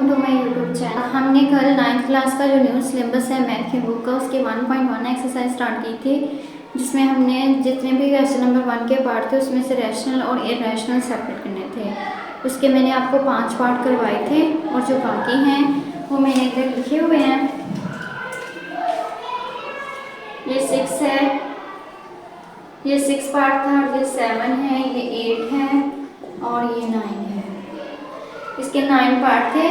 To my YouTube channel. हमने कल 9th class का जो न्यू सिलेबस है मैथ की बुक का उसके 1.1 एक्सरसाइज स्टार्ट की थी, जिसमें हमने जितने भी क्वेश्चन नंबर 1 के पार्ट थे उसमें से रैशनल और इरेशनल सेपरेट करने थे। उसके मैंने आपको 5 पार्ट करवाए थे और जो बाकी हैं वो मैंने इधर लिखे हुए हैं। ये 6 है, ये 6 पार्ट था, ये 7 है, ये 8 है और ये 9 है। इसके 9 पार्ट थे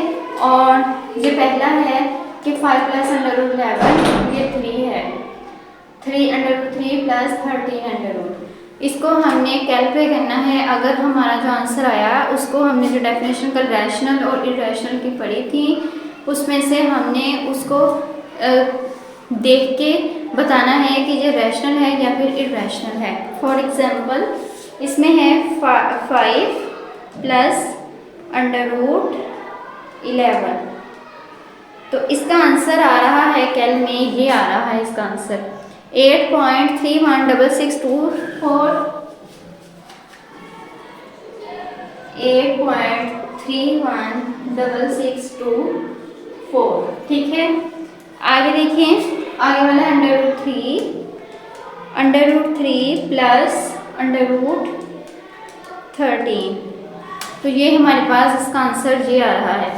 और ये पहला है कि 5 + √11 ये 3 है, 3√3 + 13√। इसको हमने कैलकुलेट करना है। अगर हमारा जो आंसर आया उसको हमने जो डेफिनेशन कल रैशनल और इरेशनल की पढ़ी थी उसमें से हमने उसको देख के बताना है कि ये रैशनल है या फिर इरेशनल है। फॉर एग्जांपल इसमें है 5 + √11, तो इसका आंसर आ रहा है कैल में ये आ रहा है इसका आंसर 8.316624 8.316624। ठीक है, आगे देखिए, आगे वाला √3 + √13, तो ये हमारे पास इसका आंसर ये आ रहा है।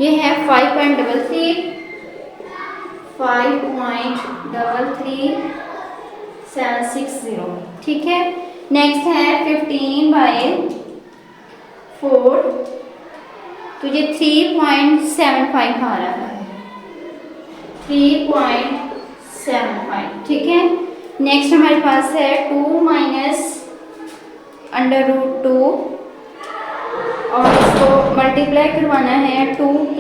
ये है 5.33,760। ठीक है, नेक्स्ट है 15/4, तो ये 3.75 आ रहा है, 3.75। ठीक है, नेक्स्ट हमारे पास है 2 - √2 और इसको मल्टीप्लाई करवाना है 2 +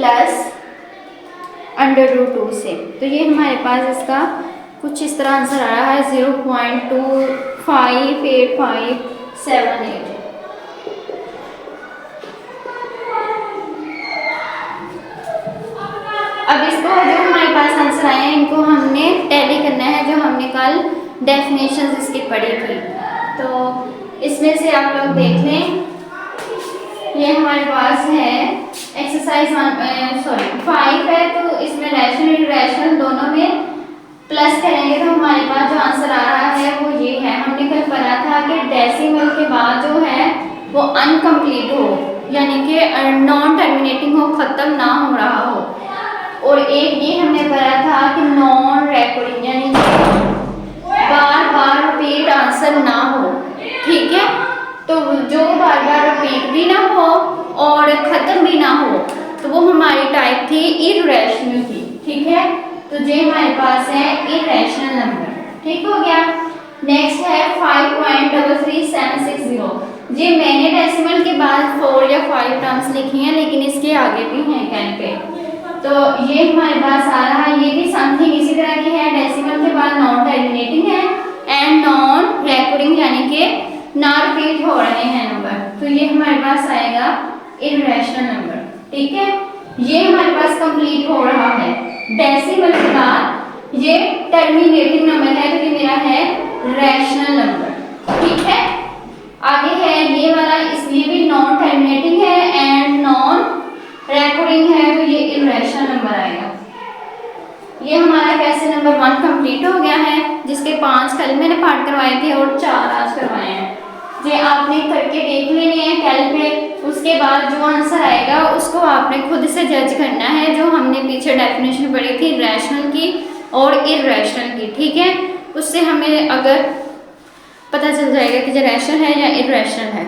√2 से, तो ये हमारे पास इसका कुछ इस तरह आंसर आ रहा है 0.258578। अब इसको जो हमारे पास आंसर आए हैं इनको हमने टैली करना है, जो हमने कल डेफिनेशंस इसकी पढ़ी थी। तो इसमें से आप लोग देख लें, ये हमारे पास है एक्सरसाइज 5 है, तो इसमें रैशनल इरेशनल दोनों में प्लस करेंगे तो हमारे पास जो आंसर आ रहा है वो ये है। हमने कल पढ़ा था कि डेसिमल के बाद जो है वो अनकम्प्लीट हो, यानी कि नॉन टर्मिनेटिंग हो, खत्म ना हो रहा हो। और एक ये हमने पढ़ा था कि नॉन रेकरिंग, यानी कि बार बार रिपीट आंसर ना हो। ठीक है, तो जो बार बार रिपीट भी ना हो और खत्म भी ना हो तो वो हमारी टाइप थी इरेशनल की। ठीक है, तो ये हमारे पास है इरेशनल नंबर। ठीक हो गया। नेक्स्ट है 5.33760। ये मैंने डेसिमल के बाद 4 या 5 टर्म्स लिखी हैं, लेकिन इसके आगे भी हैं कैन पे। तो ये हमारे पास आ रहा है, ये भी समथिंग इसी तरह की है, डेसिमल के बाद नॉन टर्मिनेटिंग है एंड नॉन रेकरिंग, यानी कि ना रिपीट हो रहे हैं नंबर, तो ये हमारे पास आएगा इरेशनल नंबर। ठीक है, ये हमारे पास कंप्लीट हो रहा है। डेसिमल के बाद ये टर्मिनेटिंग नंबर है, तो ये मेरा है रैशनल नंबर। ठीक है, आगे है ये वाला, इसलिए भी नॉन टर्मिनेटिंग है एंड नॉन रेकरिंग है, तो ये इरेशनल नंबर आएगा। ये हमारा क्वेश्चन नंबर 1 कंप्लीट हो गया है, जिसके 5 कल मैंने पार्ट करवाए थे और 4 आज करवाए हैं। ये आपने करके देख लेने हैं कैल पे, उसके बाद जो आंसर आएगा उसको आपने खुद से जज करना है, जो हमने पीछे डेफिनेशन पढ़ी थी रैशनल की और इरेशनल की। ठीक है, उससे हमें अगर पता चल जाएगा कि ये रैशनल है या इरेशनल है।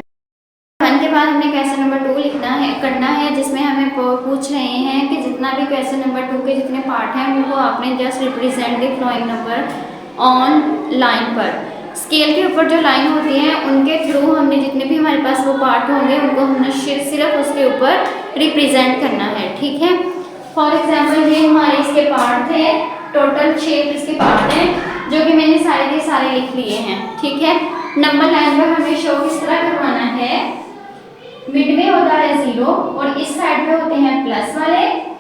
1 के बाद हमने क्वेश्चन नंबर 2 लिखना है, करना है, जिसमें हमें पूछ रहे हैं कि जितना भी क्वेश्चन नंबर 2 के जितने पार्ट हैं उनको आपने just represent the flowing number on line पर। स्केल के ऊपर जो लाइन होती है उनके थ्रू हमने जितने भी हमारे पास वो पार्ट होंगे उनको हमने सिर्फ उसके ऊपर रिप्रेजेंट करना है। ठीक है, फॉर एग्जाम्पल ये हमारे इसके पार्ट थे, टोटल 6 इसके पार्ट हैं, जो कि मैंने सारे के सारे लिख लिए हैं। ठीक है, नंबर लाइन पर हमें शो किस तरह करवाना है, मिड में होता है 0 और इस साइड पे होते हैं प्लस वाले,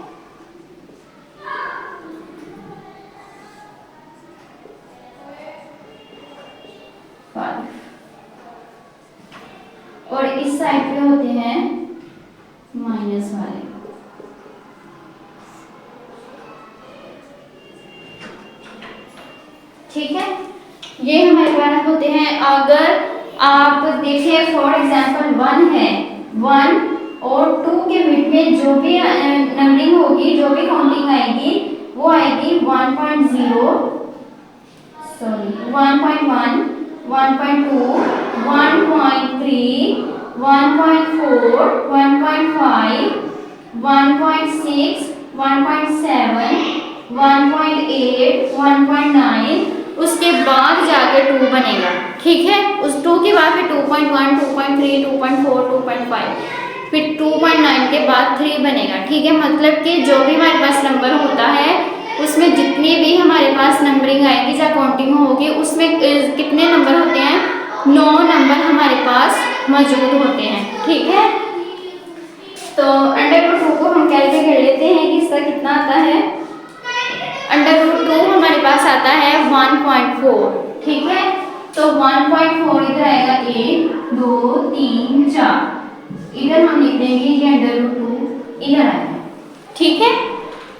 और इस साइड पे होते हैं माइनस वाले। ये हमारे पास होते हैं। अगर आप देखें फॉर एग्जांपल 1 है, 1 और 2 के बीच में जो भी नंबरिंग होगी, जो भी काउंटिंग आएगी वो आएगी 1.0, सॉरी 1.1, 1.2, 1.3, 1.4, 1.5, 1.6, 1.7, 1.8, 1.9, उसके बाद जाकर 2 बनेगा। ठीक है, उस 2 के बाद फिर 2.1, 2.3, 2.4, 2.5, फिर 2.9 के बाद 3 बनेगा। ठीक है, मतलब कि जो भी हमारे पास नंबर होता है उसमें जितनी भी हमारे पास नंबरिंग आएगी या काउंटिंग होगी उसमें कितने नंबर होते हैं, 9 नंबर हमारे पास मौजूद होते हैं। ठीक है, तो √2 को हम कैलकुलेट कर लेते हैं कि इसका कितना आता है। √2 हमारे पास आता है 1.4। ठीक है, तो 1.4 इधर आएगा 1 2 3 4, इधर हम लिख देंगे ये √2 इधर आएगा। ठीक है,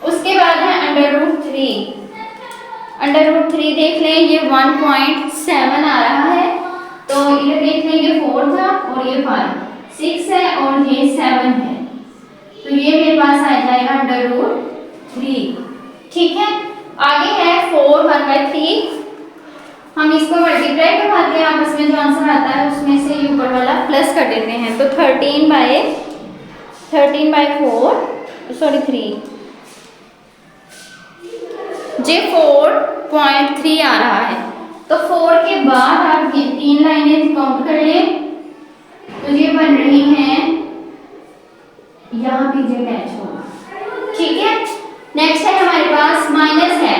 उसके बाद है √3। √3 देख लें, ये 1.7 आ रहा है, तो इधर देख लें ये 4 था और ये 5, 6 है और ये 7 है, तो ये मेरे पास आ जाएगा √3। ठीक है, आगे है 4 1/3। हम इसको मल्टीप्लाई करवाते हैं, आपस में जो आंसर आता है उसमें से ये ऊपर वाला प्लस कर देते हैं, तो 3 जे 4.3 आ रहा है। तो 4 के बाद आप ये 3 लाइनें काउंट कर लें, तो ये बन रही हैं, यहाँ भी जे अटैच होगा। ठीक है, नेक्स्ट है हमारे पास माइनस है,